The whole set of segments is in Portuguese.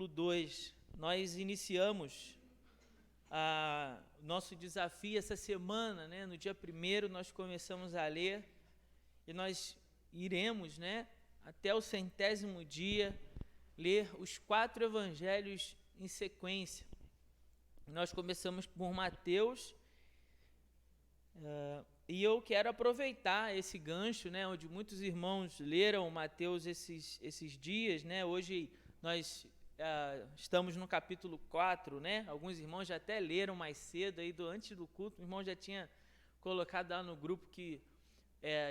capítulo 2. Nós iniciamos nosso desafio essa semana, né? No dia 1º nós começamos a ler e nós iremos, né, até o 100º dia, ler os 4 evangelhos em sequência. Nós começamos por Mateus, e eu quero aproveitar esse gancho, né, onde muitos irmãos leram Mateus esses dias, né? Hoje nós estamos no capítulo 4, né? Alguns irmãos já até leram mais cedo, aí antes do culto, o irmão já tinha colocado lá no grupo que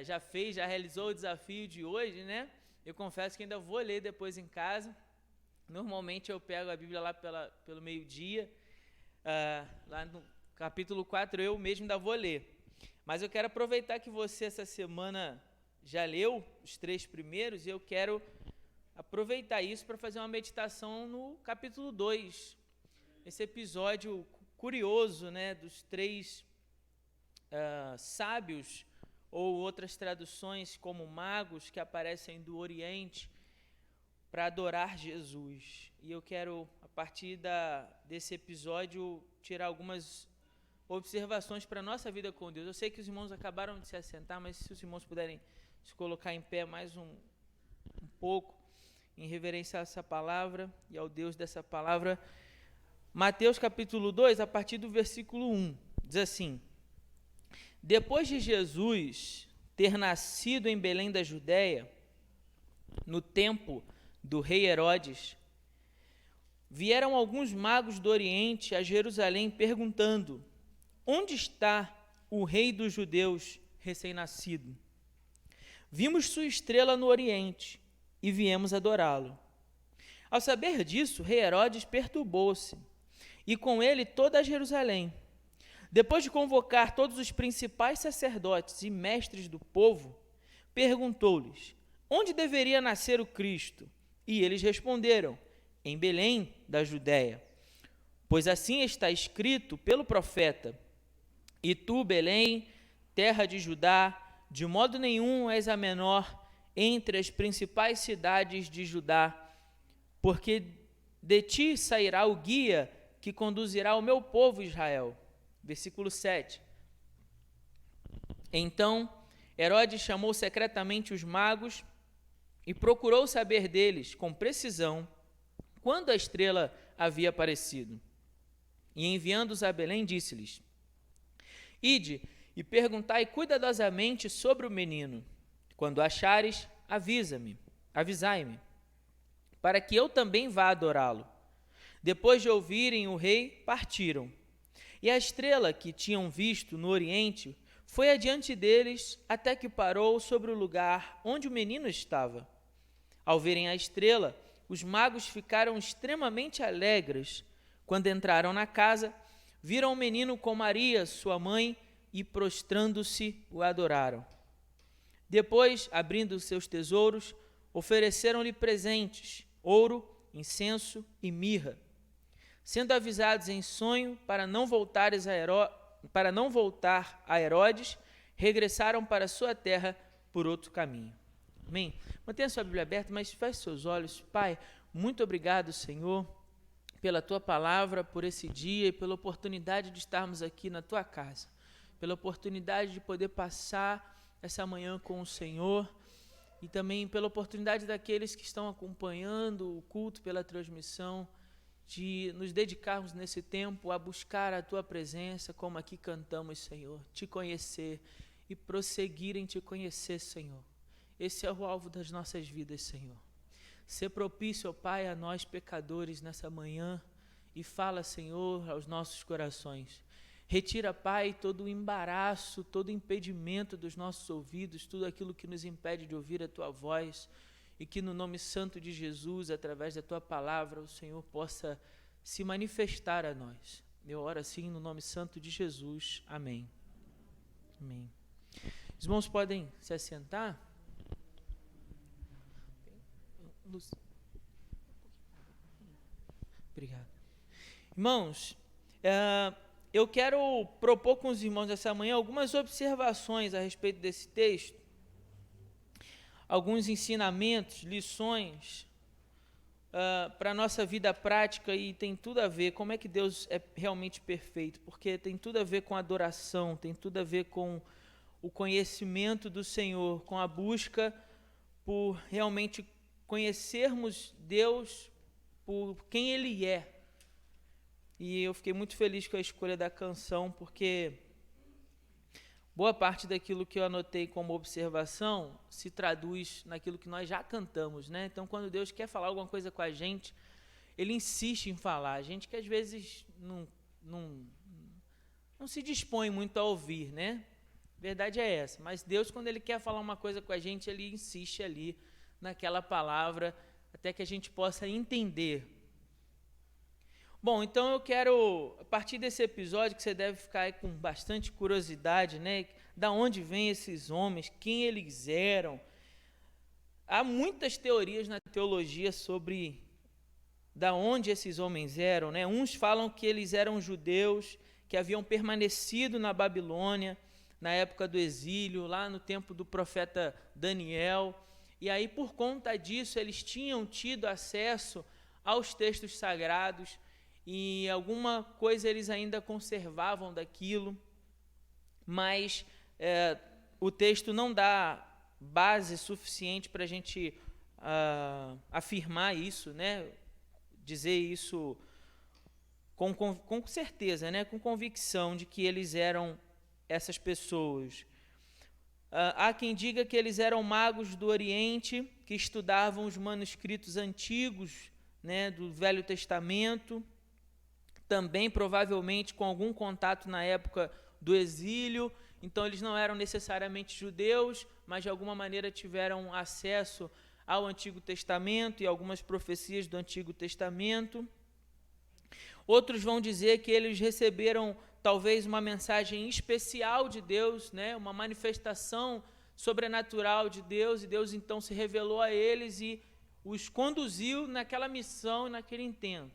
já realizou o desafio de hoje, né? Eu confesso que ainda vou ler depois em casa. Normalmente eu pego a Bíblia lá pelo meio-dia, lá no capítulo 4 eu mesmo ainda vou ler. Mas eu quero aproveitar que você essa semana já leu os 3 primeiros e eu quero aproveitar isso para fazer uma meditação no capítulo 2. Esse episódio curioso, né, dos 3 sábios, ou outras traduções como magos, que aparecem do Oriente para adorar Jesus. E eu quero, a partir desse episódio, tirar algumas observações para a nossa vida com Deus. Eu sei que os irmãos acabaram de se assentar, mas se os irmãos puderem se colocar em pé mais um pouco, em reverência a essa palavra e ao Deus dessa palavra. Mateus capítulo 2, a partir do versículo 1, diz assim: Depois de Jesus ter nascido em Belém da Judéia, no tempo do rei Herodes, vieram alguns magos do Oriente a Jerusalém perguntando: Onde está o rei dos judeus recém-nascido? Vimos sua estrela no Oriente e viemos adorá-lo. Ao saber disso, rei Herodes perturbou-se, e com ele toda a Jerusalém. Depois de convocar todos os principais sacerdotes e mestres do povo, perguntou-lhes: Onde deveria nascer o Cristo? E eles responderam: Em Belém da Judéia. Pois assim está escrito pelo profeta: E tu, Belém, terra de Judá, de modo nenhum és a menor entre as principais cidades de Judá, porque de ti sairá o guia que conduzirá o meu povo Israel. Versículo 7. Então Herodes chamou secretamente os magos e procurou saber deles com precisão quando a estrela havia aparecido. E enviando-os a Belém, disse-lhes: Ide e perguntai cuidadosamente sobre o menino. Quando achares, avisai-me, para que eu também vá adorá-lo. Depois de ouvirem o rei, partiram. E a estrela que tinham visto no Oriente foi adiante deles até que parou sobre o lugar onde o menino estava. Ao verem a estrela, os magos ficaram extremamente alegres. Quando entraram na casa, viram o menino com Maria, sua mãe, e prostrando-se, o adoraram. Depois, abrindo seus tesouros, ofereceram-lhe presentes: ouro, incenso e mirra. Sendo avisados em sonho para não voltar a Herodes, regressaram para sua terra por outro caminho. Amém? Mantenha sua Bíblia aberta, mas feche seus olhos. Pai, muito obrigado, Senhor, pela Tua palavra, por esse dia e pela oportunidade de estarmos aqui na Tua casa, pela oportunidade de poder passar essa manhã com o Senhor e também pela oportunidade daqueles que estão acompanhando o culto pela transmissão, de nos dedicarmos nesse tempo a buscar a Tua presença, como aqui cantamos, Senhor, Te conhecer e prosseguir em Te conhecer, Senhor. Esse é o alvo das nossas vidas, Senhor. Ser propício, ó Pai, a nós pecadores nessa manhã e fala, Senhor, aos nossos corações. Retira, Pai, todo o embaraço, todo o impedimento dos nossos ouvidos, tudo aquilo que nos impede de ouvir a Tua voz, e que no nome santo de Jesus, através da Tua palavra, o Senhor possa se manifestar a nós. Eu oro assim no nome santo de Jesus. Amém. Amém. Os irmãos podem se assentar? Obrigado. Irmãos, eu quero propor com os irmãos essa manhã algumas observações a respeito desse texto, alguns ensinamentos, lições, para a nossa vida prática e tem tudo a ver, como é que Deus é realmente perfeito, porque tem tudo a ver com a adoração, tem tudo a ver com o conhecimento do Senhor, com a busca por realmente conhecermos Deus por quem Ele é. E eu fiquei muito feliz com a escolha da canção, porque boa parte daquilo que eu anotei como observação se traduz naquilo que nós já cantamos, né? Então, quando Deus quer falar alguma coisa com a gente, Ele insiste em falar. A gente que às vezes não se dispõe muito a ouvir, né? Verdade é essa. Mas Deus, quando Ele quer falar uma coisa com a gente, Ele insiste ali naquela palavra, até que a gente possa entender. Bom, então eu quero, a partir desse episódio, que você deve ficar aí com bastante curiosidade, né? Da onde vêm esses homens, quem eles eram. Há muitas teorias na teologia sobre da onde esses homens eram, né? Uns falam que eles eram judeus, que haviam permanecido na Babilônia, na época do exílio, lá no tempo do profeta Daniel. E aí, por conta disso, eles tinham tido acesso aos textos sagrados, e alguma coisa eles ainda conservavam daquilo, mas o texto não dá base suficiente para a gente afirmar isso, né? Dizer isso com certeza, né? Com convicção de que eles eram essas pessoas. Há quem diga que eles eram magos do Oriente, que estudavam os manuscritos antigos, né, do Velho Testamento, também provavelmente com algum contato na época do exílio. Então eles não eram necessariamente judeus, mas de alguma maneira tiveram acesso ao Antigo Testamento e algumas profecias do Antigo Testamento. Outros vão dizer que eles receberam talvez uma mensagem especial de Deus, né, uma manifestação sobrenatural de Deus, e Deus então se revelou a eles e os conduziu naquela missão e naquele intento.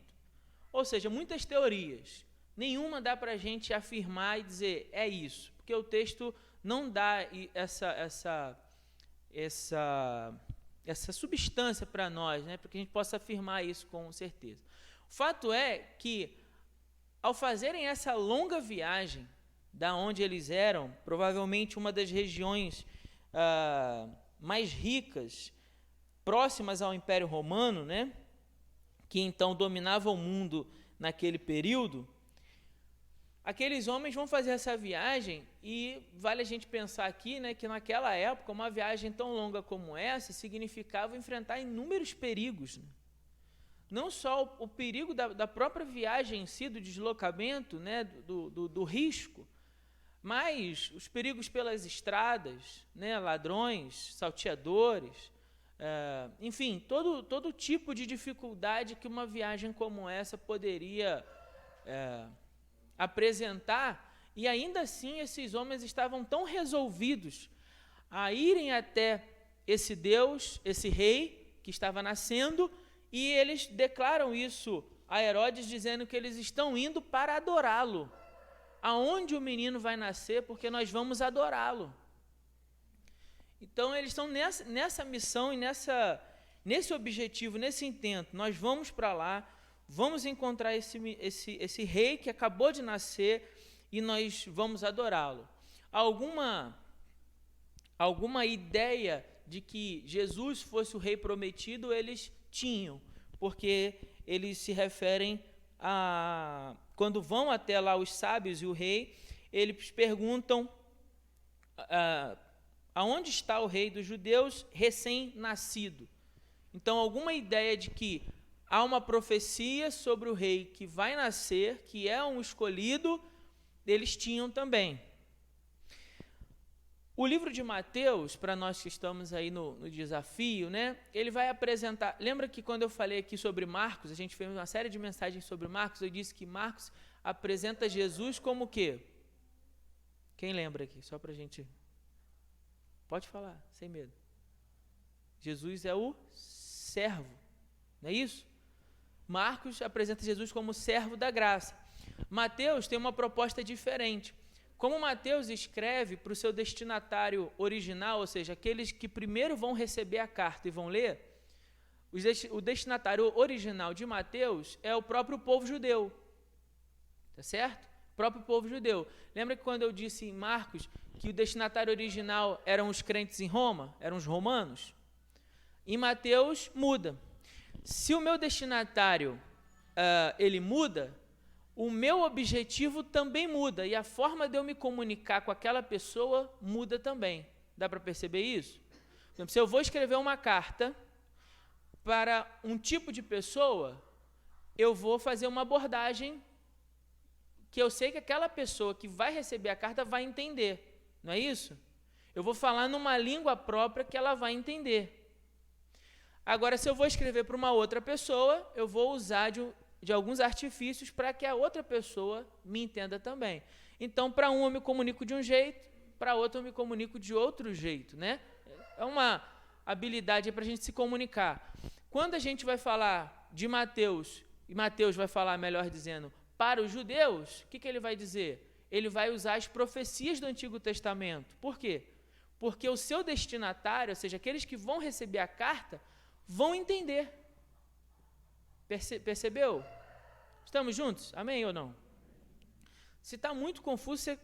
Ou seja, muitas teorias, nenhuma dá para a gente afirmar e dizer é isso, porque o texto não dá essa substância para nós, né, para que a gente possa afirmar isso com certeza. O fato é que, ao fazerem essa longa viagem, da onde eles eram, provavelmente uma das regiões mais ricas, próximas ao Império Romano, né, que então dominava o mundo naquele período, aqueles homens vão fazer essa viagem, e vale a gente pensar aqui, né, que naquela época uma viagem tão longa como essa significava enfrentar inúmeros perigos, né? Não só o perigo da própria viagem em si, do deslocamento, né, do risco, mas os perigos pelas estradas, né, ladrões, salteadores, enfim, todo tipo de dificuldade que uma viagem como essa poderia apresentar, e ainda assim esses homens estavam tão resolvidos a irem até esse Deus, esse rei que estava nascendo, e eles declaram isso a Herodes, dizendo que eles estão indo para adorá-lo. Aonde o menino vai nascer, porque nós vamos adorá-lo. Então, eles estão nessa missão e nesse objetivo, nesse intento. Nós vamos para lá, vamos encontrar esse rei que acabou de nascer e nós vamos adorá-lo. Alguma ideia de que Jesus fosse o rei prometido, eles tinham, porque eles se referem a... Quando vão até lá os sábios e o rei, eles perguntam aonde está o rei dos judeus recém-nascido. Então, alguma ideia de que há uma profecia sobre o rei que vai nascer, que é um escolhido, eles tinham também. O livro de Mateus, para nós que estamos aí no desafio, né, ele vai apresentar... Lembra que quando eu falei aqui sobre Marcos, a gente fez uma série de mensagens sobre Marcos, eu disse que Marcos apresenta Jesus como o quê? Quem lembra aqui? Só para a gente... Pode falar, sem medo. Jesus é o servo, não é isso? Marcos apresenta Jesus como servo da graça. Mateus tem uma proposta diferente. Como Mateus escreve para o seu destinatário original, ou seja, aqueles que primeiro vão receber a carta e vão ler, o destinatário original de Mateus é o próprio povo judeu. Tá certo? O próprio povo judeu. Lembra que quando eu disse em Marcos que o destinatário original eram os crentes em Roma? Eram os romanos? Em Mateus, muda. Se o meu destinatário ele muda, o meu objetivo também muda. E a forma de eu me comunicar com aquela pessoa muda também. Dá para perceber isso? Por exemplo, se eu vou escrever uma carta para um tipo de pessoa, eu vou fazer uma abordagem que eu sei que aquela pessoa que vai receber a carta vai entender. Não é isso? Eu vou falar numa língua própria que ela vai entender. Agora, se eu vou escrever para uma outra pessoa, eu vou usar de alguns artifícios para que a outra pessoa me entenda também. Então, para um eu me comunico de um jeito, para outro eu me comunico de outro jeito, né? É uma habilidade para a gente se comunicar. Quando a gente vai falar de Mateus, e Mateus vai falar, melhor dizendo, para os judeus, o que ele vai dizer? Ele vai usar as profecias do Antigo Testamento. Por quê? Porque o seu destinatário, ou seja, aqueles que vão receber a carta, vão entender. Percebeu? Estamos juntos? Amém ou não? Se está muito confuso, você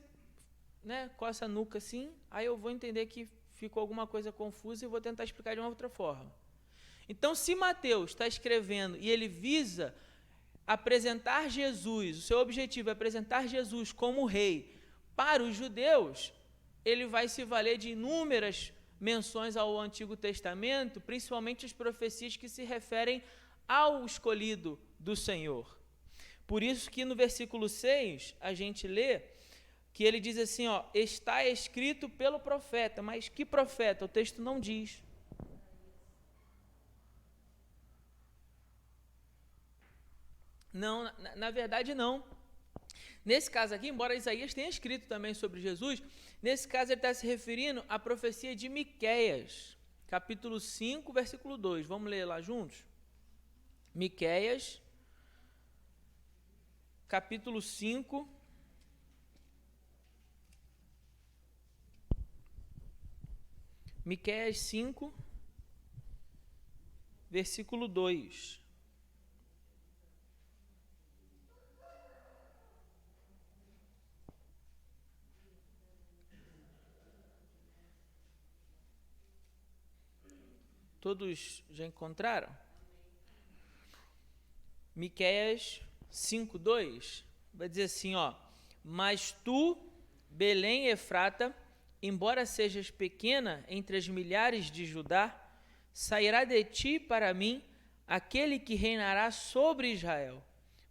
coça a nuca assim, aí eu vou entender que ficou alguma coisa confusa e vou tentar explicar de uma outra forma. Então, se Mateus está escrevendo e ele visa apresentar Jesus, o seu objetivo é apresentar Jesus como rei para os judeus, ele vai se valer de inúmeras menções ao Antigo Testamento, principalmente as profecias que se referem ao escolhido do Senhor. Por isso que no versículo 6, a gente lê que ele diz assim, está escrito pelo profeta, mas que profeta? O texto não diz. Não, na verdade não. Nesse caso aqui, embora Isaías tenha escrito também sobre Jesus, nesse caso ele está se referindo à profecia de Miqueias, capítulo 5, versículo 2. Vamos ler lá juntos? Miqueias, capítulo 5, Miqueias 5, versículo 2. Todos já encontraram? Miqueias 5:2 vai dizer assim, mas tu, Belém Efrata, embora sejas pequena entre as milhares de Judá, sairá de ti para mim aquele que reinará sobre Israel,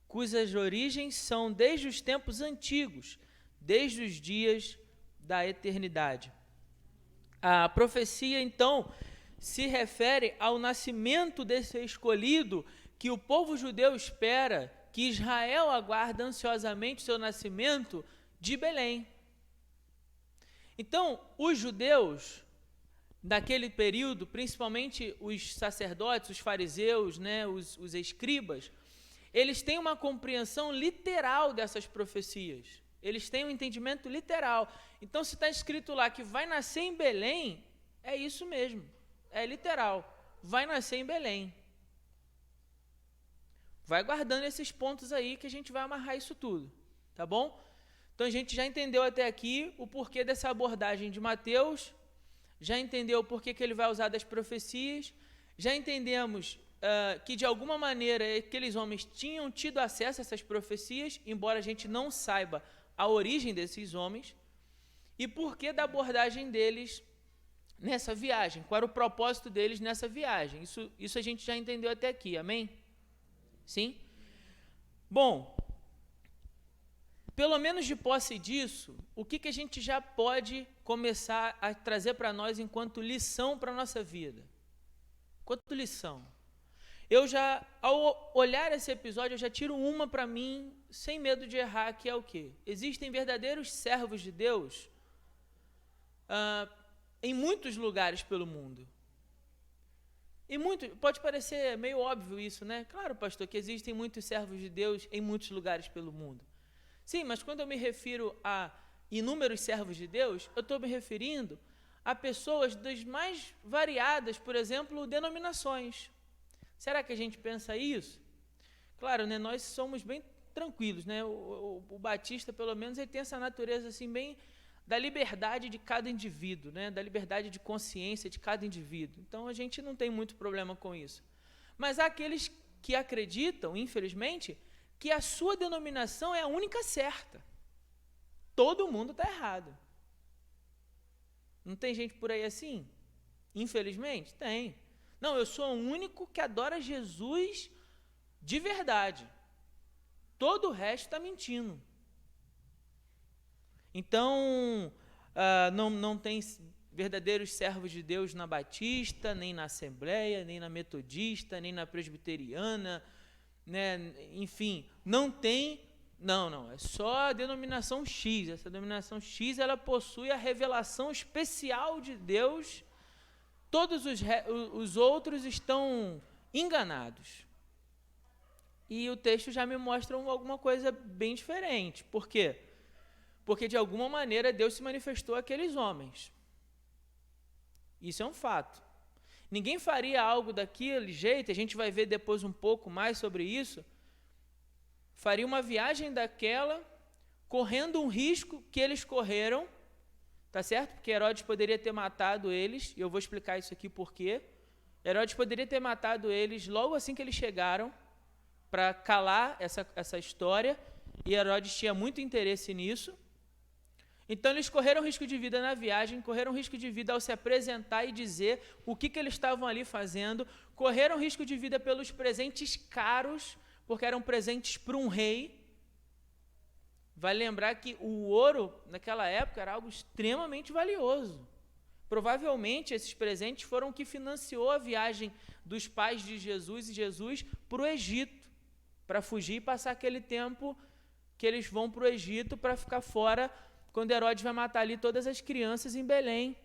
cujas origens são desde os tempos antigos, desde os dias da eternidade. A profecia, então, se refere ao nascimento desse escolhido que o povo judeu espera, que Israel aguarda ansiosamente o seu nascimento de Belém. Então, os judeus, naquele período, principalmente os sacerdotes, os fariseus, os escribas, eles têm uma compreensão literal dessas profecias. Eles têm um entendimento literal. Então, se está escrito lá que vai nascer em Belém, é isso mesmo. É literal, vai nascer em Belém. Vai guardando esses pontos aí que a gente vai amarrar isso tudo, tá bom? Então a gente já entendeu até aqui o porquê dessa abordagem de Mateus, já entendeu o porquê que ele vai usar das profecias, já entendemos que de alguma maneira aqueles homens tinham tido acesso a essas profecias, embora a gente não saiba a origem desses homens, e porquê da abordagem deles nessa viagem, qual era o propósito deles nessa viagem. Isso a gente já entendeu até aqui, amém? Sim? Bom, pelo menos de posse disso, o que a gente já pode começar a trazer para nós enquanto lição para a nossa vida? Enquanto lição. Eu já, ao olhar esse episódio, eu já tiro uma para mim, sem medo de errar, que é o quê? Existem verdadeiros servos de Deus em muitos lugares pelo mundo. Pode parecer meio óbvio isso, né? Claro, pastor, que existem muitos servos de Deus em muitos lugares pelo mundo. Sim, mas quando eu me refiro a inúmeros servos de Deus, eu estou me referindo a pessoas das mais variadas, por exemplo, denominações. Será que a gente pensa isso? Claro, né, nós somos bem tranquilos, né? O batista, pelo menos, ele tem essa natureza assim bem da liberdade de cada indivíduo, né? Da liberdade de consciência de cada indivíduo. Então a gente não tem muito problema com isso. Mas há aqueles que acreditam, infelizmente, que a sua denominação é a única certa. Todo mundo está errado. Não tem gente por aí assim? Infelizmente, tem. Não, eu sou o único que adora Jesus de verdade. Todo o resto está mentindo. Então, não tem verdadeiros servos de Deus na Batista, nem na Assembleia, nem na Metodista, nem na Presbiteriana, né? Enfim, não tem. Não, é só a denominação X. Essa denominação X, ela possui a revelação especial de Deus. Todos os outros estão enganados. E o texto já me mostra alguma coisa bem diferente. Por quê? Porque, de alguma maneira, Deus se manifestou àqueles homens. Isso é um fato. Ninguém faria algo daquele jeito, a gente vai ver depois um pouco mais sobre isso, faria uma viagem daquela, correndo um risco que eles correram, tá certo? Porque Herodes poderia ter matado eles, e eu vou explicar isso aqui por quê. Herodes poderia ter matado eles logo assim que eles chegaram, para calar essa história, e Herodes tinha muito interesse nisso. Então eles correram risco de vida na viagem, correram risco de vida ao se apresentar e dizer o que eles estavam ali fazendo, correram risco de vida pelos presentes caros, porque eram presentes para um rei. Vai lembrar que o ouro, naquela época, era algo extremamente valioso. Provavelmente esses presentes foram o que financiou a viagem dos pais de Jesus e Jesus para o Egito, para fugir e passar aquele tempo que eles vão para o Egito para ficar fora, quando Herodes vai matar ali todas as crianças em Belém,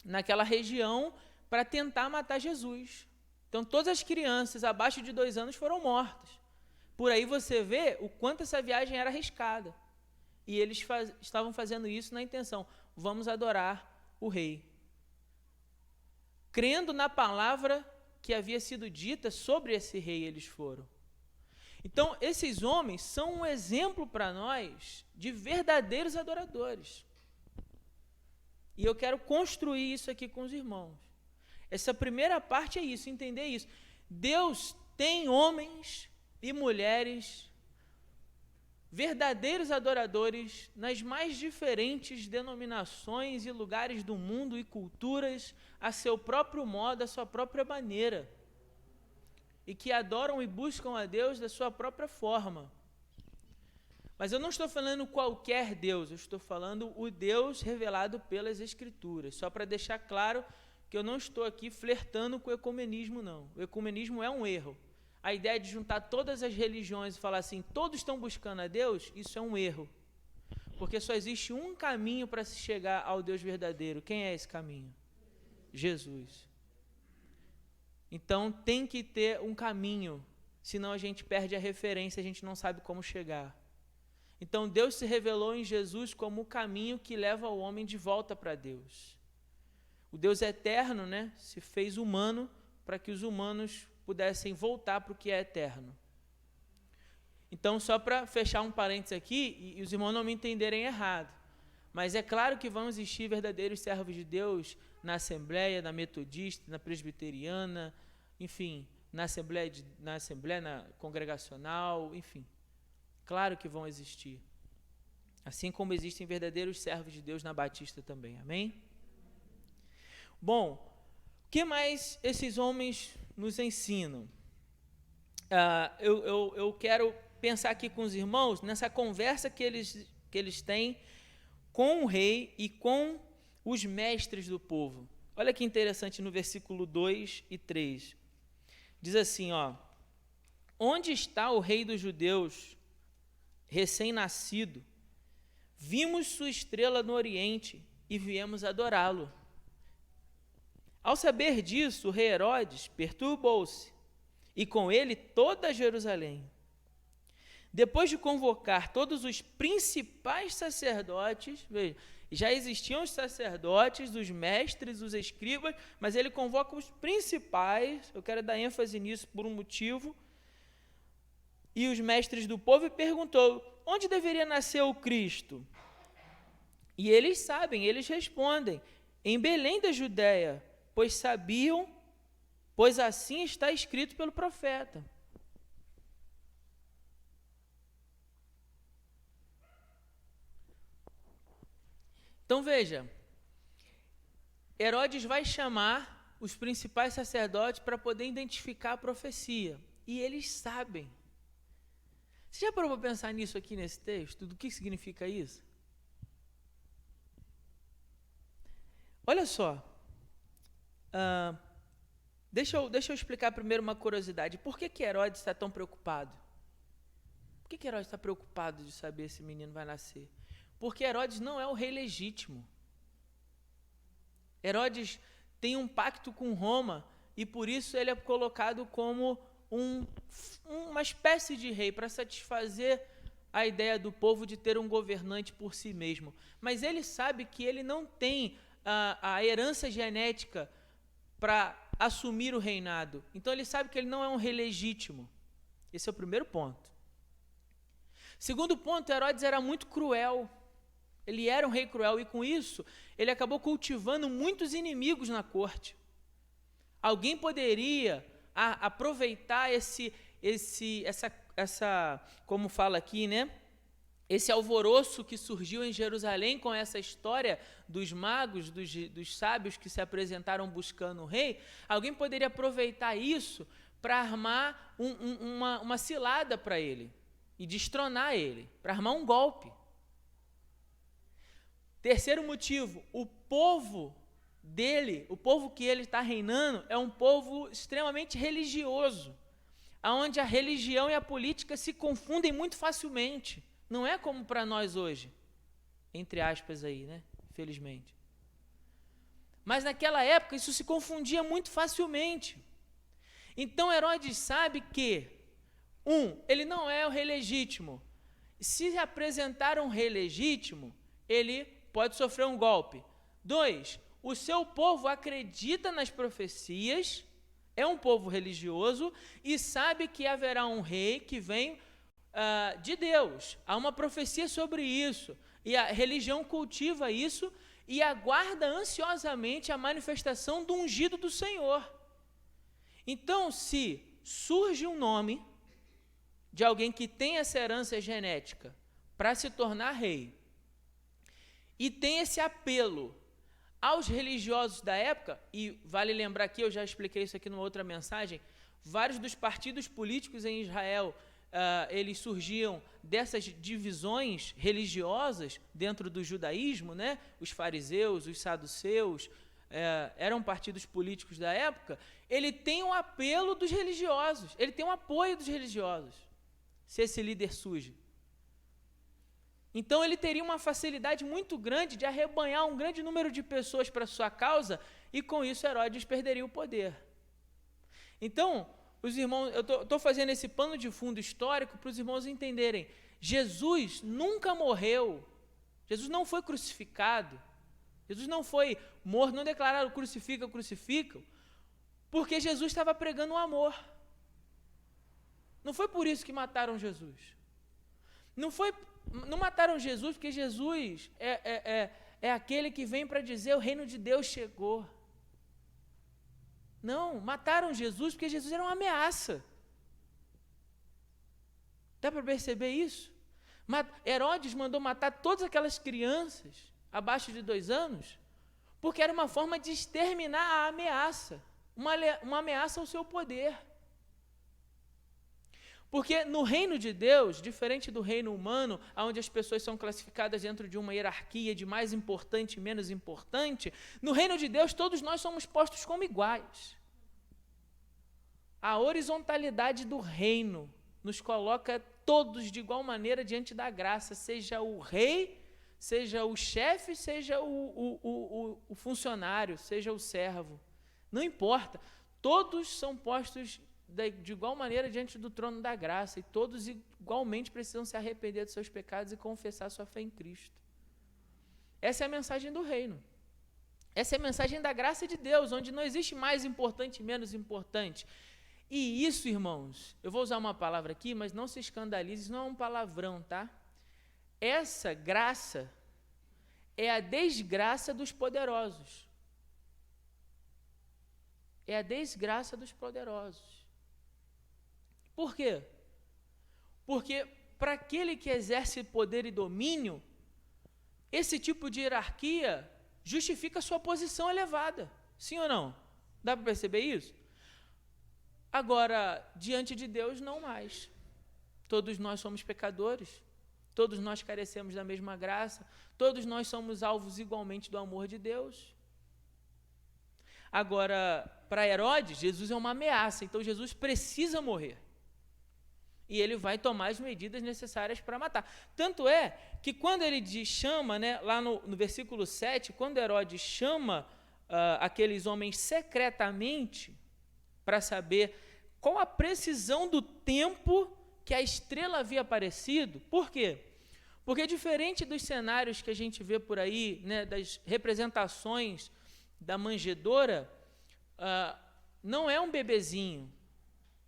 naquela região, para tentar matar Jesus. Então, todas as crianças abaixo de 2 anos foram mortas. Por aí você vê o quanto essa viagem era arriscada. E eles estavam fazendo isso na intenção, vamos adorar o rei. Crendo na palavra que havia sido dita sobre esse rei, eles foram. Então, esses homens são um exemplo para nós de verdadeiros adoradores. E eu quero construir isso aqui com os irmãos. Essa primeira parte é isso, entender isso. Deus tem homens e mulheres, verdadeiros adoradores, nas mais diferentes denominações e lugares do mundo e culturas, a seu próprio modo, a sua própria maneira. E que adoram e buscam a Deus da sua própria forma. Mas eu não estou falando qualquer Deus, eu estou falando o Deus revelado pelas Escrituras. Só para deixar claro que eu não estou aqui flertando com o ecumenismo, não. O ecumenismo é um erro. A ideia de juntar todas as religiões e falar assim, todos estão buscando a Deus, isso é um erro. Porque só existe um caminho para se chegar ao Deus verdadeiro. Quem é esse caminho? Jesus. Então, tem que ter um caminho, senão a gente perde a referência, a gente não sabe como chegar. Então, Deus se revelou em Jesus como o caminho que leva o homem de volta para Deus. O Deus eterno, né, se fez humano para que os humanos pudessem voltar para o que é eterno. Então, só para fechar um parênteses aqui, e os irmãos não me entenderem errado, mas é claro que vão existir verdadeiros servos de Deus na Assembleia, na Metodista, na Presbiteriana, enfim, na Assembleia, na Congregacional, enfim. Claro que vão existir. Assim como existem verdadeiros servos de Deus na Batista também. Amém? Bom, o que mais esses homens nos ensinam? Eu quero pensar aqui com os irmãos nessa conversa que eles têm com o rei e com os mestres do povo. Olha que interessante no versículo 2 e 3. Diz assim, onde está o rei dos judeus, recém-nascido? Vimos sua estrela no oriente e viemos adorá-lo. Ao saber disso, o rei Herodes perturbou-se, e com ele toda Jerusalém. Depois de convocar todos os principais sacerdotes, veja, Já existiam os sacerdotes, os mestres, os escribas, mas ele convoca os principais, eu quero dar ênfase nisso por um motivo, e os mestres do povo, e perguntou: onde deveria nascer o Cristo? E eles sabem, eles respondem: em Belém da Judéia, pois sabiam, pois assim está escrito pelo profeta. Então veja, Herodes vai chamar os principais sacerdotes para poder identificar a profecia, e eles sabem. Você já parou para pensar nisso aqui nesse texto? Do que significa isso? Olha só, deixa eu explicar primeiro uma curiosidade. Por que Herodes está tão preocupado? Por que Herodes está preocupado de saber se o menino vai nascer? Porque Herodes não é o rei legítimo. Herodes tem um pacto com Roma e por isso ele é colocado como uma espécie de rei, para satisfazer a ideia do povo de ter um governante por si mesmo. Mas ele sabe que ele não tem a herança genética para assumir o reinado. Então ele sabe que ele não é um rei legítimo. Esse é o primeiro ponto. Segundo ponto, Herodes era muito cruel. Ele era um rei cruel e com isso ele acabou cultivando muitos inimigos na corte. Alguém poderia aproveitar essa, como fala aqui, né? Esse alvoroço que surgiu em Jerusalém com essa história dos magos, dos sábios que se apresentaram buscando o rei. Alguém poderia aproveitar isso para armar uma cilada para ele e destronar ele, para armar um golpe. Terceiro motivo, o povo dele, o povo que ele está reinando, é um povo extremamente religioso, onde a religião e a política se confundem muito facilmente. Não é como para nós hoje, entre aspas aí, né? Felizmente. Mas naquela época isso se confundia muito facilmente. Então Herodes sabe que, ele não é o rei legítimo. Se apresentar um rei legítimo, ele pode sofrer um golpe. 2, o seu povo acredita nas profecias, é um povo religioso e sabe que haverá um rei que vem de Deus. Há uma profecia sobre isso e a religião cultiva isso e aguarda ansiosamente a manifestação do ungido do Senhor. Então, se surge um nome de alguém que tem essa herança genética para se tornar rei e tem esse apelo aos religiosos da época, e vale lembrar aqui, eu já expliquei isso aqui numa outra mensagem, vários dos partidos políticos em Israel, eles surgiam dessas divisões religiosas dentro do judaísmo, né? Os fariseus, os saduceus, eram partidos políticos da época. Ele tem um apelo dos religiosos, ele tem um apoio dos religiosos, se esse líder surge. Então ele teria uma facilidade muito grande de arrebanhar um grande número de pessoas para sua causa e com isso Herodes perderia o poder. Então, os irmãos, eu estou fazendo esse pano de fundo histórico para os irmãos entenderem. Jesus nunca morreu, Jesus não foi crucificado, Jesus não foi morto, não declararam crucifica, porque Jesus estava pregando o amor. Não foi por isso que mataram Jesus. Não mataram Jesus porque Jesus é aquele que vem para dizer o reino de Deus chegou. Não, mataram Jesus porque Jesus era uma ameaça. Dá para perceber isso? Herodes mandou matar todas aquelas crianças abaixo de 2 anos porque era uma forma de exterminar a ameaça, uma ameaça ao seu poder. Porque no reino de Deus, diferente do reino humano, onde as pessoas são classificadas dentro de uma hierarquia de mais importante e menos importante, no reino de Deus todos nós somos postos como iguais. A horizontalidade do reino nos coloca todos de igual maneira diante da graça, seja o rei, seja o chefe, seja o funcionário, seja o servo. Não importa, todos são postos de igual maneira diante do trono da graça, e todos igualmente precisam se arrepender dos seus pecados e confessar sua fé em Cristo. Essa é a mensagem do reino. Essa é a mensagem da graça de Deus, onde não existe mais importante e menos importante. E isso, irmãos, eu vou usar uma palavra aqui, mas não se escandalize, isso não é um palavrão, tá? Essa graça é a desgraça dos poderosos. É a desgraça dos poderosos. Por quê? Porque para aquele que exerce poder e domínio, esse tipo de hierarquia justifica a sua posição elevada. Sim ou não? Dá para perceber isso? Agora, diante de Deus, não mais. Todos nós somos pecadores, todos nós carecemos da mesma graça, todos nós somos alvos igualmente do amor de Deus. Agora, para Herodes, Jesus é uma ameaça, então Jesus precisa morrer. E ele vai tomar as medidas necessárias para matar. Tanto é que quando ele chama, né, lá no versículo 7, quando Herodes chama aqueles homens secretamente para saber qual a precisão do tempo que a estrela havia aparecido. Por quê? Porque diferente dos cenários que a gente vê por aí, né, das representações da manjedoura, não é um bebezinho.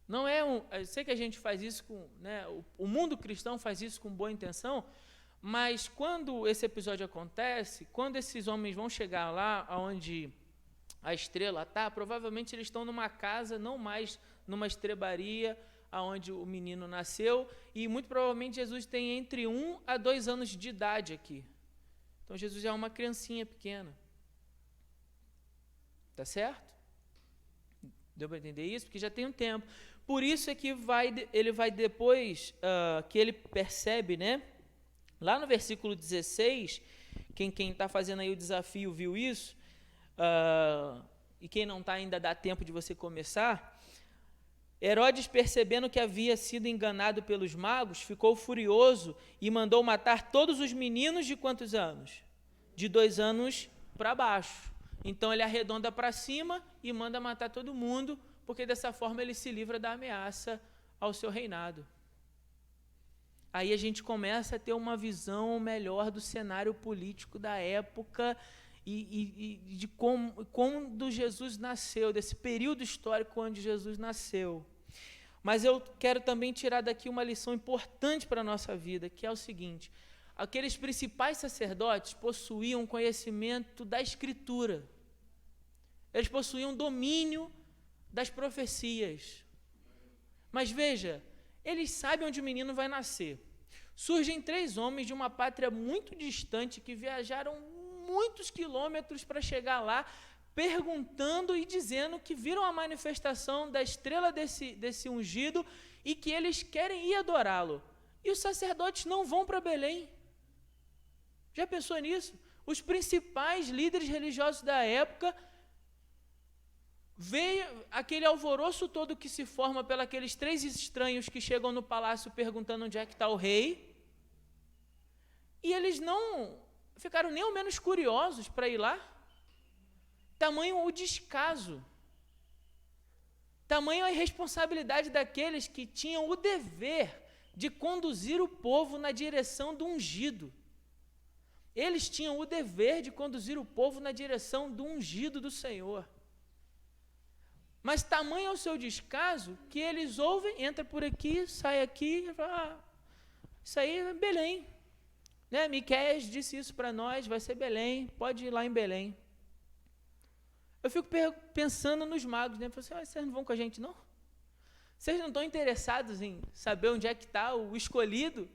Não é eu sei que a gente faz isso com, né, o mundo cristão faz isso com boa intenção, mas quando esse episódio acontece, quando esses homens vão chegar lá onde a estrela está, provavelmente eles estão numa casa, não mais numa estrebaria, onde o menino nasceu, e muito provavelmente Jesus tem entre 1 a 2 anos de idade aqui. Então Jesus é uma criancinha pequena. Tá certo? Deu para entender isso? Porque já tem um tempo. Por isso é que ele vai depois, que ele percebe, né? Lá no versículo 16, quem está fazendo aí o desafio viu isso, e quem não está ainda dá tempo de você começar. Herodes, percebendo que havia sido enganado pelos magos, ficou furioso e mandou matar todos os meninos de quantos anos? De 2 anos para baixo. Então ele arredonda para cima e manda matar todo mundo, porque dessa forma ele se livra da ameaça ao seu reinado. Aí a gente começa a ter uma visão melhor do cenário político da época e de como Jesus nasceu, desse período histórico onde Jesus nasceu. Mas eu quero também tirar daqui uma lição importante para a nossa vida, que é o seguinte: aqueles principais sacerdotes possuíam conhecimento da Escritura. Eles possuíam domínio das profecias. Mas veja, eles sabem onde o menino vai nascer. Surgem 3 homens de uma pátria muito distante que viajaram muitos quilômetros para chegar lá, perguntando e dizendo que viram a manifestação da estrela desse ungido e que eles querem ir adorá-lo. E os sacerdotes não vão para Belém. Já pensou nisso? Os principais líderes religiosos da época, veio aquele alvoroço todo que se forma pelos 3 estranhos que chegam no palácio perguntando onde é que está o rei, e eles não ficaram nem ao menos curiosos para ir lá. Tamanho o descaso, tamanho a irresponsabilidade daqueles que tinham o dever de conduzir o povo na direção do ungido. Eles tinham o dever de conduzir o povo na direção do ungido do Senhor. Mas tamanho é o seu descaso que eles ouvem, entra por aqui, sai aqui, e fala, isso aí é Belém. Né? Miqueias disse isso para nós, vai ser Belém, pode ir lá em Belém. Eu fico pensando nos magos, né? Assim, vocês não vão com a gente, não? Vocês não estão interessados em saber onde é que está o escolhido,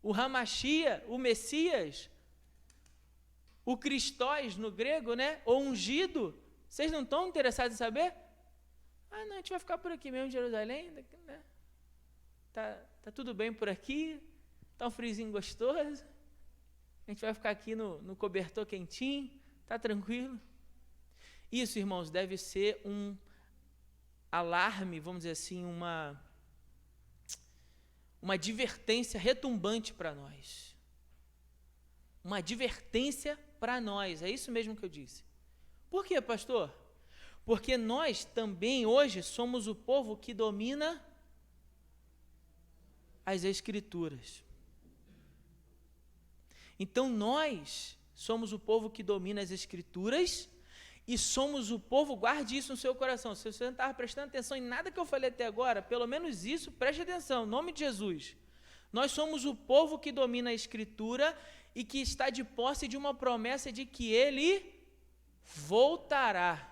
o Ramachia, o Messias, o Cristóis no grego, né? O ungido? Vocês não estão interessados em saber? Ah, não, a gente vai ficar por aqui mesmo em Jerusalém, né? Tá tudo bem por aqui, tá um friozinho gostoso, a gente vai ficar aqui no cobertor quentinho, tá tranquilo. Isso, irmãos, deve ser um alarme, vamos dizer assim, uma advertência retumbante para nós. Uma advertência para nós, é isso mesmo que eu disse. Por quê, pastor? Porque nós também hoje somos o povo que domina as Escrituras. Então nós somos o povo que domina as Escrituras e somos o povo, guarde isso no seu coração. Se você não estava prestando atenção em nada que eu falei até agora, pelo menos isso, preste atenção, em nome de Jesus. Nós somos o povo que domina a Escritura e que está de posse de uma promessa de que Ele voltará.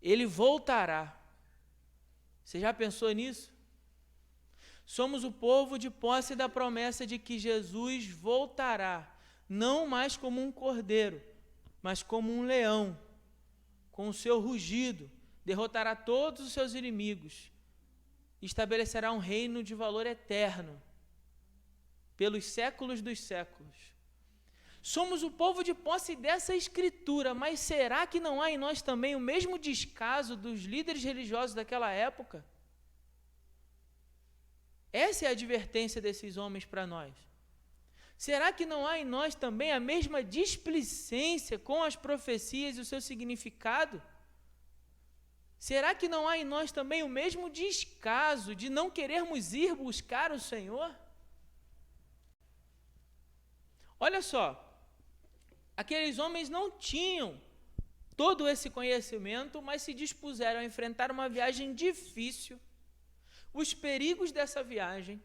Ele voltará. Você já pensou nisso? Somos o povo de posse da promessa de que Jesus voltará, não mais como um cordeiro, mas como um leão, com o seu rugido, derrotará todos os seus inimigos, estabelecerá um reino de valor eterno, pelos séculos dos séculos. Somos o povo de posse dessa Escritura, mas será que não há em nós também o mesmo descaso dos líderes religiosos daquela época? Essa é a advertência desses homens para nós. Será que não há em nós também a mesma displicência com as profecias e o seu significado? Será que não há em nós também o mesmo descaso de não querermos ir buscar o Senhor? Olha só, aqueles homens não tinham todo esse conhecimento, mas se dispuseram a enfrentar uma viagem difícil, os perigos dessa viagem.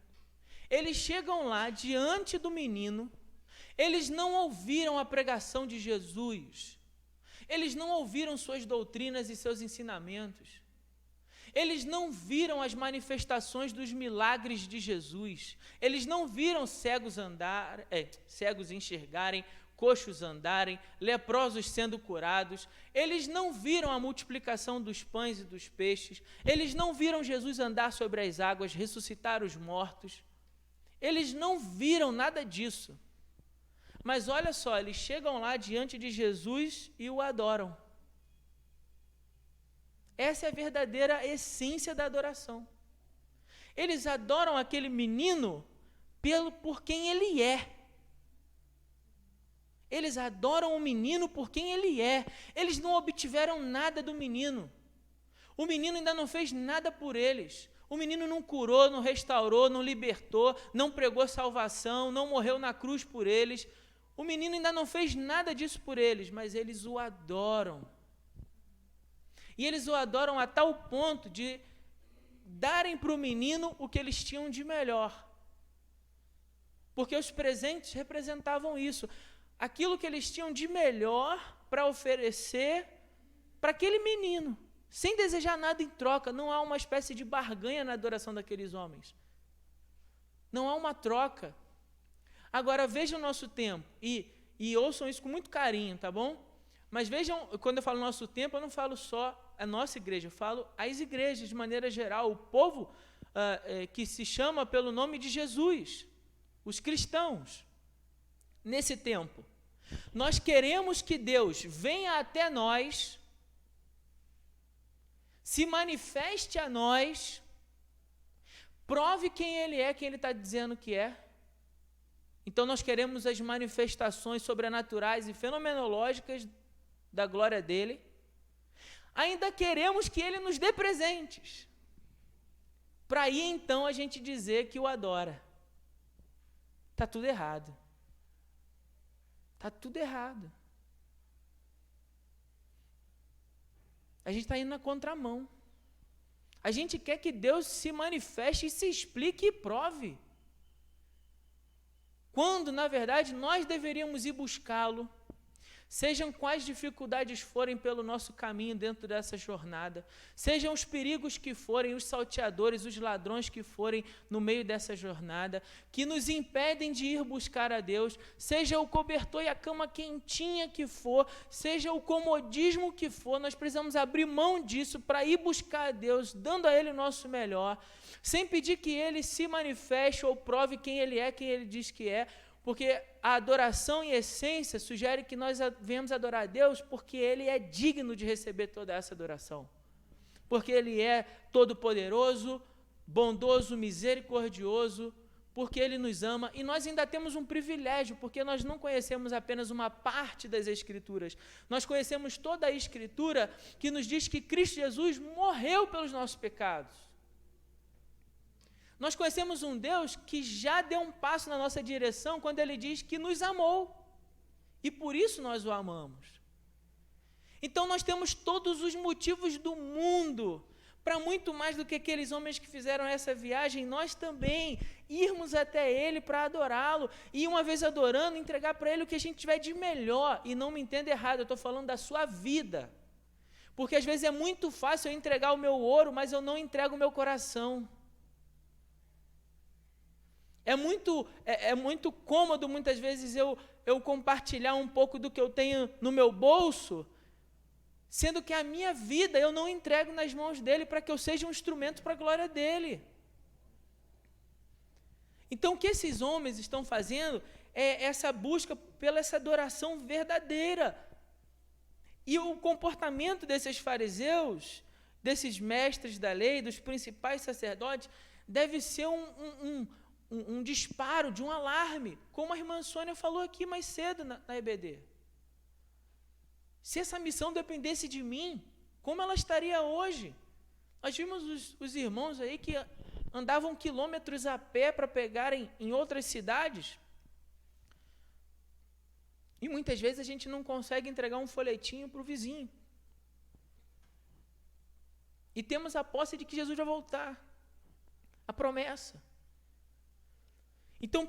Eles chegam lá diante do menino, eles não ouviram a pregação de Jesus, eles não ouviram suas doutrinas e seus ensinamentos, eles não viram as manifestações dos milagres de Jesus, eles não viram cegos enxergarem, coxos andarem, leprosos sendo curados, eles não viram a multiplicação dos pães e dos peixes, eles não viram Jesus andar sobre as águas, ressuscitar os mortos, eles não viram nada disso. Mas olha só, eles chegam lá diante de Jesus e o adoram. Essa é a verdadeira essência da adoração. Eles adoram aquele menino por quem ele é. Eles adoram o menino por quem ele é. Eles não obtiveram nada do menino. O menino ainda não fez nada por eles. O menino não curou, não restaurou, não libertou, não pregou salvação, não morreu na cruz por eles. O menino ainda não fez nada disso por eles, mas eles o adoram. E eles o adoram a tal ponto de darem para o menino o que eles tinham de melhor. Porque os presentes representavam isso. Aquilo que eles tinham de melhor para oferecer para aquele menino, sem desejar nada em troca. Não há uma espécie de barganha na adoração daqueles homens. Não há uma troca. Agora, vejam o nosso tempo, e ouçam isso com muito carinho, tá bom? Mas vejam, quando eu falo nosso tempo, eu não falo só a nossa igreja, eu falo as igrejas de maneira geral, o povo que se chama pelo nome de Jesus, os cristãos. Nesse tempo, nós queremos que Deus venha até nós, se manifeste a nós, prove quem Ele é, quem Ele está dizendo que é. Então nós queremos as manifestações sobrenaturais e fenomenológicas da glória dEle. Ainda queremos que Ele nos dê presentes, para aí então a gente dizer que o adora. Está tudo errado. Está tudo errado. A gente está indo na contramão. A gente quer que Deus se manifeste e se explique e prove. Quando, na verdade, nós deveríamos ir buscá-lo, sejam quais dificuldades forem pelo nosso caminho dentro dessa jornada, sejam os perigos que forem, os salteadores, os ladrões que forem no meio dessa jornada, que nos impedem de ir buscar a Deus, seja o cobertor e a cama quentinha que for, seja o comodismo que for, nós precisamos abrir mão disso para ir buscar a Deus, dando a Ele o nosso melhor, sem pedir que Ele se manifeste ou prove quem Ele é, quem Ele diz que é, porque a adoração em essência sugere que nós venhamos adorar a Deus porque Ele é digno de receber toda essa adoração. Porque Ele é todo-poderoso, bondoso, misericordioso, porque Ele nos ama. E nós ainda temos um privilégio, porque nós não conhecemos apenas uma parte das Escrituras. Nós conhecemos toda a Escritura que nos diz que Cristo Jesus morreu pelos nossos pecados. Nós conhecemos um Deus que já deu um passo na nossa direção quando Ele diz que nos amou. E por isso nós o amamos. Então nós temos todos os motivos do mundo para muito mais do que aqueles homens que fizeram essa viagem, nós também irmos até Ele para adorá-lo, e uma vez adorando, entregar para Ele o que a gente tiver de melhor. E não me entenda errado, eu estou falando da sua vida, porque às vezes é muito fácil eu entregar o meu ouro, mas eu não entrego o meu coração. É muito cômodo muitas vezes eu compartilhar um pouco do que eu tenho no meu bolso, sendo que a minha vida eu não entrego nas mãos dele para que eu seja um instrumento para a glória dele. Então o que esses homens estão fazendo é essa busca pela essa adoração verdadeira. E o comportamento desses fariseus, desses mestres da lei, dos principais sacerdotes, deve ser um disparo de um alarme, como a irmã Sônia falou aqui mais cedo na EBD. Se essa missão dependesse de mim, como ela estaria hoje? Nós vimos os irmãos aí que andavam quilômetros a pé para pegarem em outras cidades. E muitas vezes a gente não consegue entregar um folhetinho para o vizinho. E temos a posse de que Jesus vai voltar. A promessa. Então,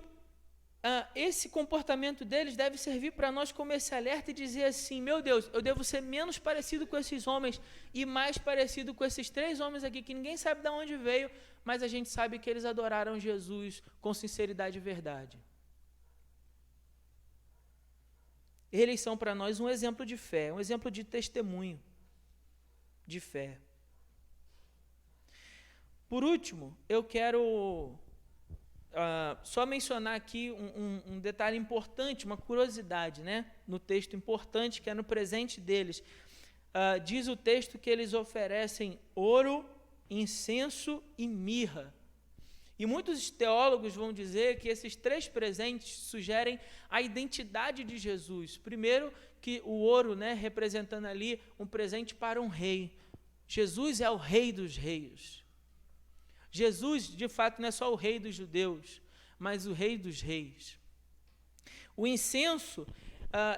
esse comportamento deles deve servir para nós como esse alerta e dizer assim: meu Deus, eu devo ser menos parecido com esses homens e mais parecido com esses 3 homens aqui, que ninguém sabe de onde veio, mas a gente sabe que eles adoraram Jesus com sinceridade e verdade. Eles são para nós um exemplo de fé, um exemplo de testemunho de fé. Por último, eu quero só mencionar aqui um detalhe importante, uma curiosidade, né? No texto importante, que é no presente deles. Diz o texto que eles oferecem ouro, incenso e mirra. E muitos teólogos vão dizer que esses 3 presentes sugerem a identidade de Jesus. Primeiro, que o ouro, né, representando ali um presente para um rei. Jesus é o rei dos reis. Jesus, de fato, não é só o rei dos judeus, mas o rei dos reis. O incenso,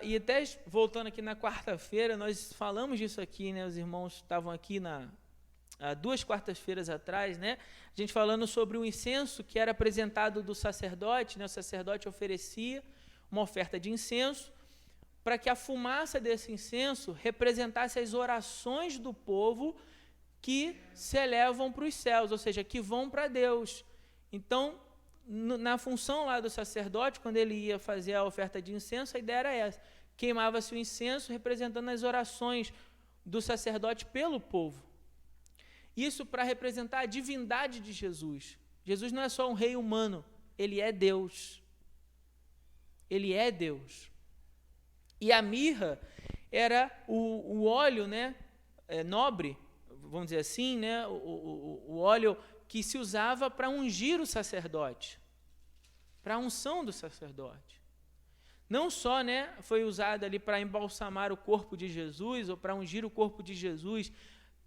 e até voltando aqui na quarta-feira, nós falamos disso aqui, né? Os irmãos estavam aqui 2 quartas-feiras atrás, né? A gente falando sobre o incenso que era apresentado do sacerdote, né? O sacerdote oferecia uma oferta de incenso para que a fumaça desse incenso representasse as orações do povo que se elevam para os céus, ou seja, que vão para Deus. Então, na função lá do sacerdote, quando ele ia fazer a oferta de incenso, a ideia era essa: queimava-se o incenso representando as orações do sacerdote pelo povo. Isso para representar a divindade de Jesus. Jesus não é só um rei humano, ele é Deus. Ele é Deus. E a mirra era o óleo, né, nobre, vamos dizer assim, né, o óleo que se usava para ungir o sacerdote, para a unção do sacerdote. Não só, né, foi usado ali para embalsamar o corpo de Jesus, ou para ungir o corpo de Jesus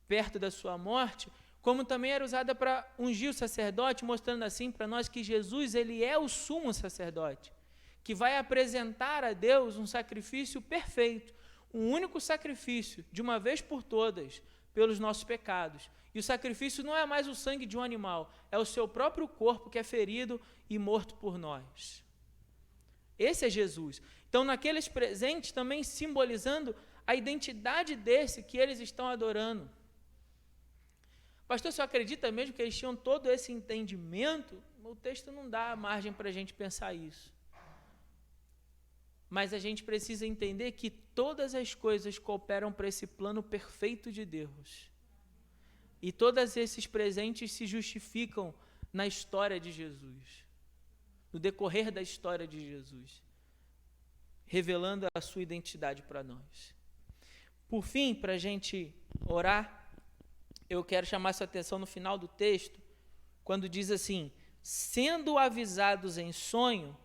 perto da sua morte, como também era usada para ungir o sacerdote, mostrando assim para nós que Jesus, ele é o sumo sacerdote, que vai apresentar a Deus um sacrifício perfeito, um único sacrifício, de uma vez por todas, pelos nossos pecados. E o sacrifício não é mais o sangue de um animal, é o seu próprio corpo que é ferido e morto por nós. Esse é Jesus. Então, naqueles presentes, também simbolizando a identidade desse que eles estão adorando. Pastor, você acredita mesmo que eles tinham todo esse entendimento? O texto não dá margem para a gente pensar isso. Mas a gente precisa entender que todas as coisas cooperam para esse plano perfeito de Deus. E todos esses presentes se justificam na história de Jesus, no decorrer da história de Jesus, revelando a sua identidade para nós. Por fim, para a gente orar, eu quero chamar sua atenção no final do texto, quando diz assim: sendo avisados em sonho,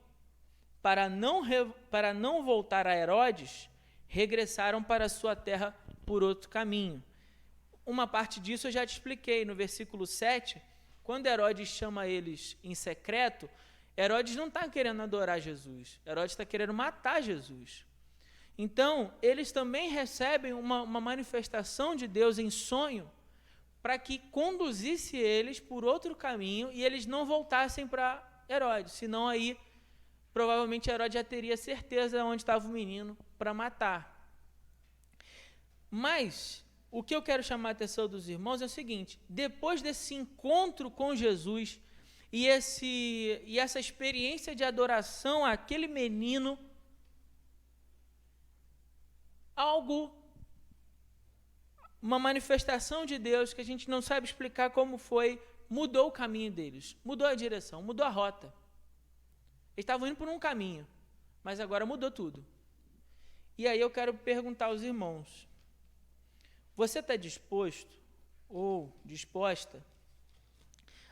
para não voltar a Herodes, regressaram para a sua terra por outro caminho. Uma parte disso eu já te expliquei no versículo 7, quando Herodes chama eles em secreto, Herodes não está querendo adorar Jesus, Herodes está querendo matar Jesus. Então, eles também recebem uma manifestação de Deus em sonho para que conduzisse eles por outro caminho e eles não voltassem para Herodes, senão aí provavelmente Herodes já teria certeza onde estava o menino para matar. Mas o que eu quero chamar a atenção dos irmãos é o seguinte: depois desse encontro com Jesus e essa experiência de adoração àquele menino, uma manifestação de Deus que a gente não sabe explicar como foi, mudou o caminho deles, mudou a direção, mudou a rota. Eles estavam indo por um caminho, mas agora mudou tudo. E aí eu quero perguntar aos irmãos: você está disposto ou disposta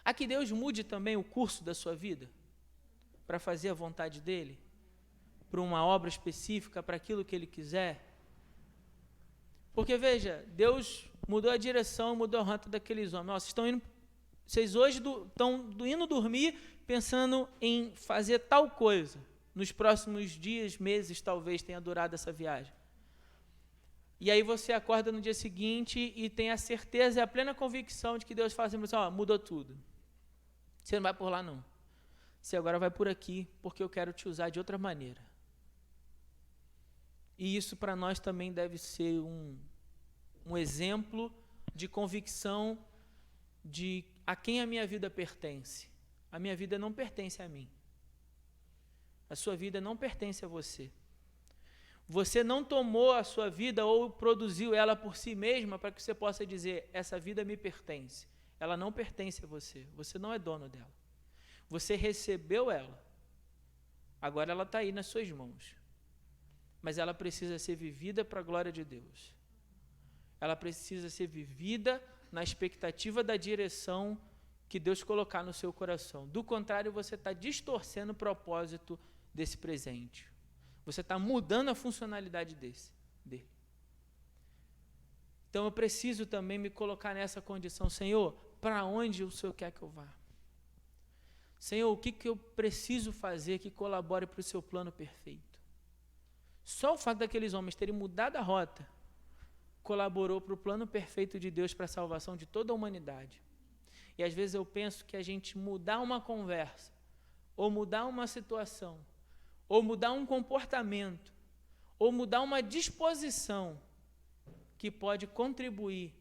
a que Deus mude também o curso da sua vida para fazer a vontade dEle, para uma obra específica, para aquilo que Ele quiser? Porque, veja, Deus mudou a direção, mudou a rota daqueles homens. Vocês hoje estão indo dormir pensando em fazer tal coisa. Nos próximos dias, meses, talvez tenha durado essa viagem. E aí você acorda no dia seguinte e tem a certeza e a plena convicção de que Deus fala assim, mudou tudo. Você não vai por lá, não. Você agora vai por aqui, porque eu quero te usar de outra maneira. E isso para nós também deve ser um exemplo de convicção de a quem a minha vida pertence. A minha vida não pertence a mim. A sua vida não pertence a você. Você não tomou a sua vida ou produziu ela por si mesma para que você possa dizer, essa vida me pertence. Ela não pertence a você. Você não é dono dela. Você recebeu ela. Agora ela está aí nas suas mãos. Mas ela precisa ser vivida para a glória de Deus. Ela precisa ser vivida na expectativa da direção que Deus colocar no seu coração. Do contrário, você está distorcendo o propósito desse presente. Você está mudando a funcionalidade dele. Então eu preciso também me colocar nessa condição. Senhor, para onde o Senhor quer que eu vá? Senhor, o que eu preciso fazer que colabore para o seu plano perfeito? Só o fato daqueles homens terem mudado a rota colaborou para o plano perfeito de Deus para a salvação de toda a humanidade. E às vezes eu penso que a gente mudar uma conversa, ou mudar uma situação, ou mudar um comportamento, ou mudar uma disposição que pode contribuir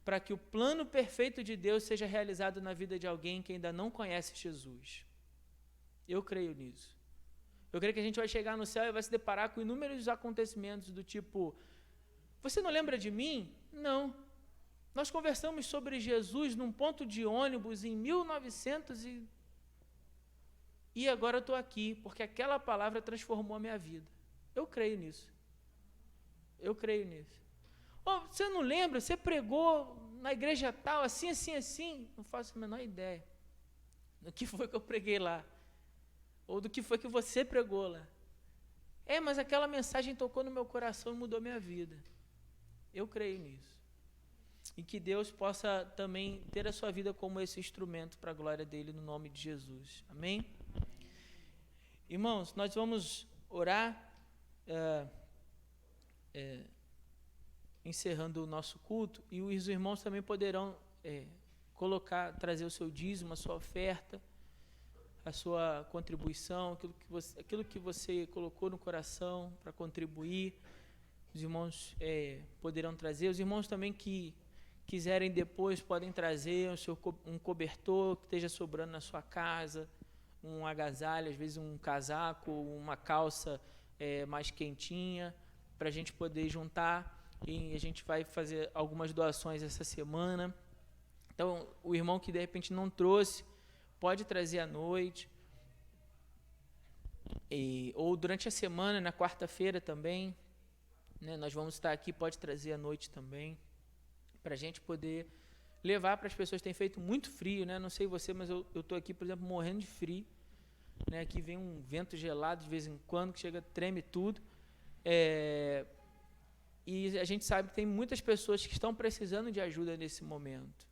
para que o plano perfeito de Deus seja realizado na vida de alguém que ainda não conhece Jesus. Eu creio nisso. Eu creio que a gente vai chegar no céu e vai se deparar com inúmeros acontecimentos do tipo, você não lembra de mim? Não. Nós conversamos sobre Jesus num ponto de ônibus em 1900 e agora eu estou aqui, porque aquela palavra transformou a minha vida. Eu creio nisso. Eu creio nisso. Oh, você não lembra? Você pregou na igreja tal, assim, assim, assim? Não faço a menor ideia do que foi que eu preguei lá. Ou do que foi que você pregou lá. Mas aquela mensagem tocou no meu coração e mudou minha vida. Eu creio nisso. E que Deus possa também ter a sua vida como esse instrumento para a glória dele, no nome de Jesus. Amém? Irmãos, nós vamos orar, encerrando o nosso culto, e os irmãos também poderão trazer o seu dízimo, a sua oferta, a sua contribuição, aquilo que você colocou no coração para contribuir. Os irmãos poderão trazer. Os irmãos também que quiserem depois podem trazer um cobertor que esteja sobrando na sua casa, um agasalho, às vezes um casaco, uma calça mais quentinha, para a gente poder juntar. E a gente vai fazer algumas doações essa semana. Então, o irmão que de repente não trouxe, pode trazer à noite. Ou durante a semana, na quarta-feira também. Né, nós vamos estar aqui, pode trazer à noite também, para a gente poder levar para as pessoas. Tem feito muito frio, né? Não sei você, mas eu estou aqui, por exemplo, morrendo de frio. Né? Aqui vem um vento gelado de vez em quando, que chega, treme tudo. E a gente sabe que tem muitas pessoas que estão precisando de ajuda nesse momento.